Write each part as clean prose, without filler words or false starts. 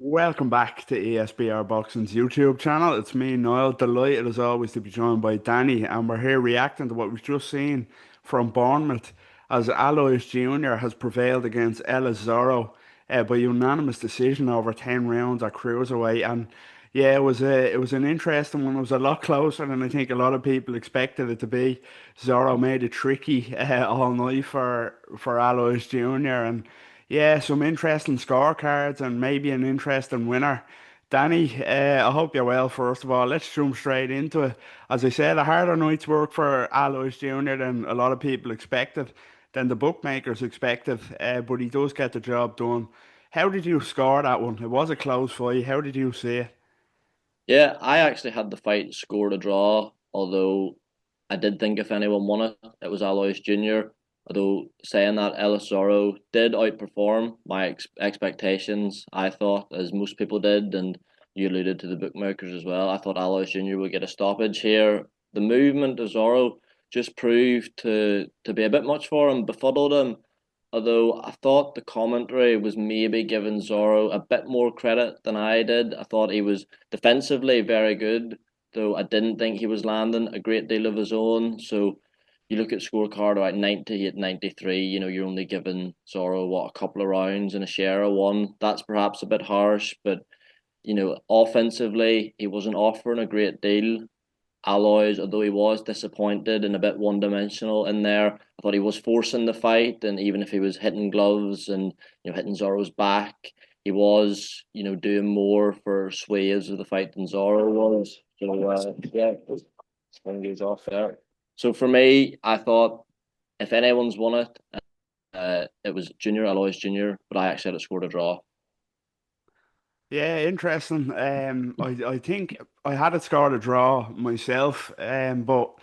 Welcome back to ESBR Boxing's YouTube channel. It's me, Niall. Delighted as always to be joined by Danny, and we're here reacting to what we've just seen from Bournemouth as ALOYS Jr. has prevailed against ELLIS ZORRO by unanimous decision over 10 rounds at cruiserweight. And yeah, it was an interesting one. It was a lot closer than I think a lot of people expected it to be. Zorro made it tricky all night for ALOYS Jr. and yeah, some interesting scorecards and maybe an interesting winner. Danny, I hope you're well, first of all. Let's jump straight into it. As I said, a harder night's work for Aloys Jr. than a lot of people expected, than the bookmakers expected, but he does get the job done. How did you score that one? It was a close fight. How did you see it? Yeah, I actually had the fight scored a draw, although I did think if anyone won it, it was Aloys Jr. Although saying that, Ellis Zorro did outperform my expectations, I thought, as most people did, and you alluded to the bookmakers as well. I thought Aloys Jr. would get a stoppage here. The movement of Zorro just proved to be a bit much for him, befuddled him. Although I thought the commentary was maybe giving Zorro a bit more credit than I did. I thought he was defensively very good, though I didn't think he was landing a great deal of his own. So you look at scorecard about 98, 93, you're only giving Zorro, what, a couple of rounds and a share of one. That's perhaps a bit harsh, but, offensively, he wasn't offering a great deal. Alloys, although he was disappointed and a bit one dimensional in there, I thought he was forcing the fight, and even if he was hitting gloves and hitting Zorro's back, he was doing more for sways of the fight than Zorro was. So yeah, one goes off there. So for me, I thought if anyone's won it, it was Junior Alloys Junior, but I actually had it scored a draw. Yeah, interesting. I think I had it scored a draw myself, but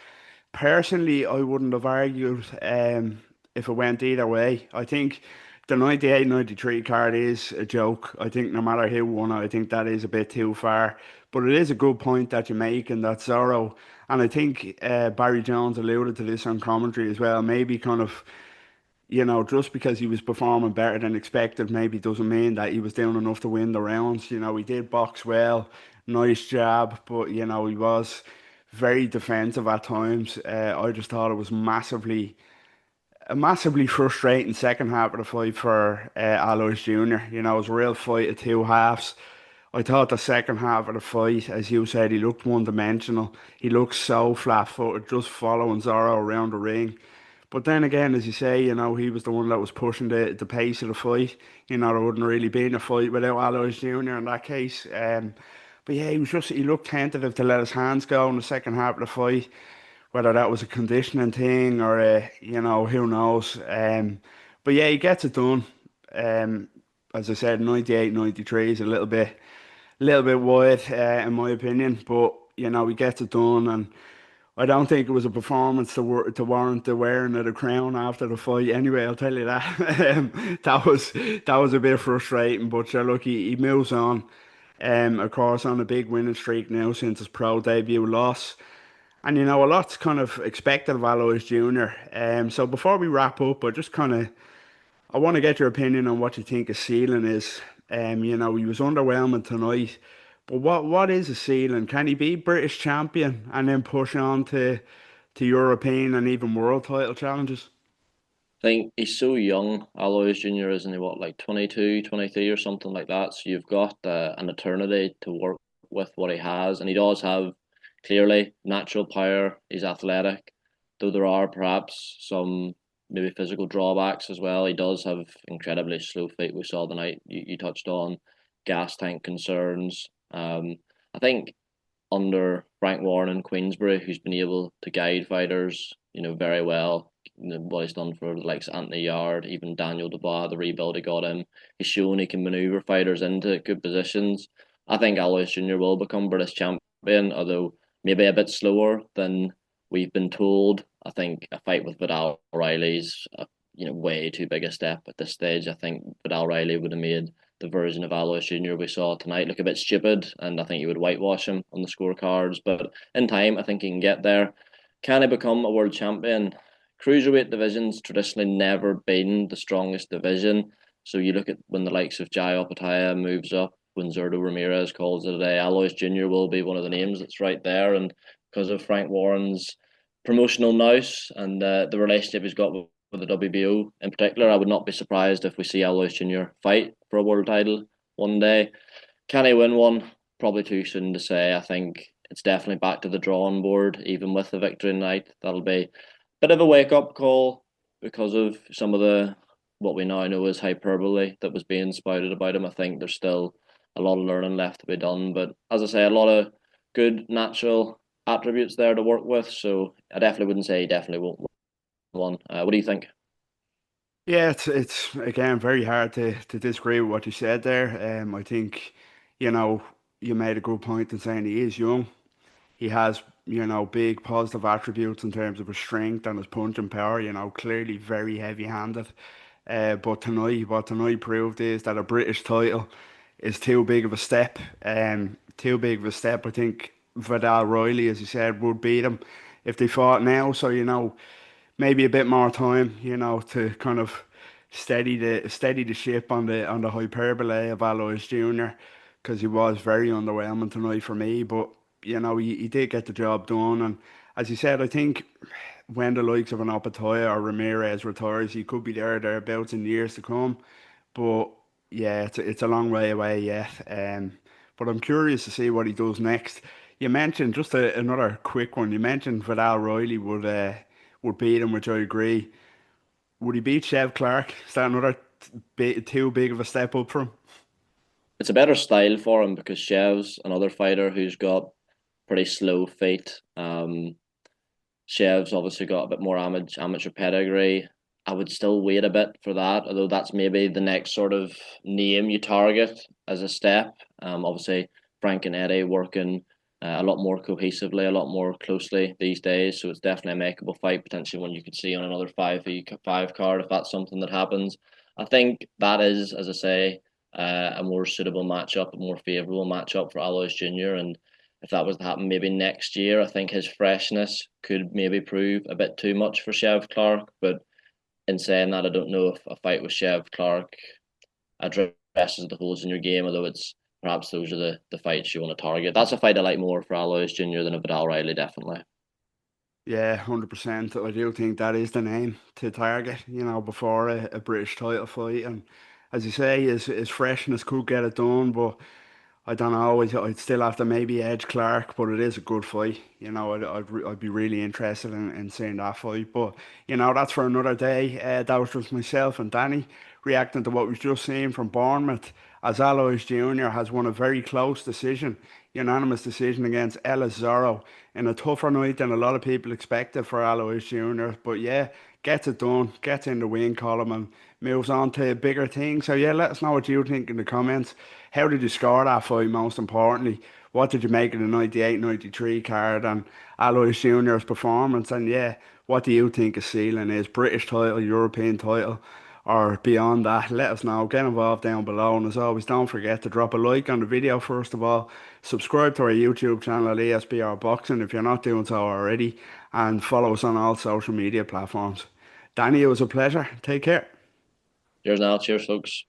personally, I wouldn't have argued if it went either way. I think the 98-93 card is a joke. I think no matter who won it, I think that is a bit too far. But it is a good point that you make, and that Zorro. And I think Barry Jones alluded to this on commentary as well. Maybe kind of just because he was performing better than expected, maybe doesn't mean that he was doing enough to win the rounds. He did box well, nice jab, but he was very defensive at times. I just thought it was a massively frustrating second half of the fight for Aloys Jr. It was a real fight of two halves. I thought the second half of the fight, as you said, he looked one-dimensional. He looked so flat-footed, just following Zorro around the ring. But then again, as you say, he was the one that was pushing the pace of the fight. There wouldn't really been a fight without Aloys Jr. in that case. But yeah, he looked tentative to let his hands go in the second half of the fight. Whether that was a conditioning thing or who knows. But yeah, he gets it done. Um, as I said, 98, 93 is a little bit wide, in my opinion, but he gets it done, and I don't think it was a performance to warrant the wearing of the crown after the fight. Anyway, I'll tell you that. That was a bit frustrating, but sure, look, he moves on. Of course, on a big winning streak now since his pro debut loss. And a lot's kind of expected of Aloys Jr. So before we wrap up, I want to get your opinion on what you think his ceiling is. He was underwhelming tonight, but what is his ceiling? Can he be British champion and then push on to European and even world title challenges? I think he's so young, Aloys Jr., isn't he? What, like 22, 23 or something like that? So you've got an eternity to work with what he has. And he does have clearly natural power. He's athletic, though there are perhaps some maybe physical drawbacks as well. He does have incredibly slow feet. We saw the night you touched on gas tank concerns. I think under Frank Warren and Queensbury, who's been able to guide fighters, very well. What he's done for the likes of Anthony Yard, even Daniel Dubois, the rebuild he got him. He's shown he can maneuver fighters into good positions. I think Alois Jr. will become British champion, although maybe a bit slower than we've been told. I think a fight with Vidal Riley's way too big a step at this stage. I think Vidal Riley would have made the version of Alois Jr. we saw tonight look a bit stupid, and I think he would whitewash him on the scorecards. But in time, I think he can get there. Can he become a world champion? Cruiserweight division's traditionally never been the strongest division. So you look at when the likes of Jai Opataya moves up, when Zurdo Ramirez calls it a day, Aloys Jr. will be one of the names that's right there. And because of Frank Warren's promotional nous and the relationship he's got with the WBO in particular, I would not be surprised if we see Aloys Jr. fight for a world title one day. Can he win one? Probably too soon to say. I think it's definitely back to the drawing board, even with the victory tonight. That'll be a bit of a wake up call because of some of the what we now know is hyperbole that was being spouted about him. I think there's still a lot of learning left to be done. But as I say, a lot of good natural attributes there to work with. So I definitely wouldn't say he definitely won't win one. What do you think? Yeah, it's again very hard to disagree with what you said there. I think, you know, you made a good point in saying he is young. He has, big positive attributes in terms of his strength and his punching power, clearly very heavy-handed. But tonight, what tonight proved is that a British title is too big of a step. Too big of a step. I think Vidal Riley, as you said, would beat him if they fought now. So, maybe a bit more time, to kind of steady the ship on the hyperbole of Aloys Jr. because he was very underwhelming tonight for me. But he did get the job done, and as you said, I think when the likes of an Opatoya or Ramirez retires, he could be thereabouts in years to come. But yeah, it's a long way away yet. But I'm curious to see what he does next. You mentioned just another quick one. You mentioned Vidal Riley would beat him, which I agree. Would he beat Chev Clark? Is that another too big of a step up for him? It's a better style for him because Shev's another fighter who's got pretty slow feet. Shev's obviously got a bit more amateur pedigree. I would still wait a bit for that, although that's maybe the next sort of name you target as a step. Obviously, Frank and Eddie working a lot more cohesively, a lot more closely these days. So it's definitely a makeable fight, potentially one you could see on another 5v5 card if that's something that happens. I think that is, as I say, a more suitable matchup, a more favourable matchup for Aloys Jr. And if that was to happen maybe next year, I think his freshness could maybe prove a bit too much for Chev Clark. But in saying that, I don't know if a fight with Chev Clark addresses the holes in your game, although it's perhaps those are the fights you want to target. That's a fight I like more for Aloys Jr. than a Vidal Riley, definitely. Yeah, 100%. I do think that is the name to target, before a British title fight. And as you say, his freshness could get it done, but I don't know. I'd still have to maybe edge Clark, but it is a good fight. I'd be really interested in seeing that fight. But that's for another day. That was just myself and Danny reacting to what we've just seen from Bournemouth, as Aloys Jr. has won a very close decision, unanimous decision against ELLIS ZORRO in a tougher night than a lot of people expected for Aloys Jr. But yeah, gets it done, gets in the win column, and moves on to bigger things. So yeah, let us know what you think in the comments. How did you score that fight, most importantly? What did you make of the 98-93 card and Aloys Jr.'s performance? And yeah, what do you think his ceiling is? British title, European title, or beyond that? Let us know. Get involved down below. And as always, don't forget to drop a like on the video first of all. Subscribe to our YouTube channel, ESBR Boxing, if you're not doing so already. And follow us on all social media platforms. Danny, it was a pleasure. Take care. Cheers now. Cheers, folks.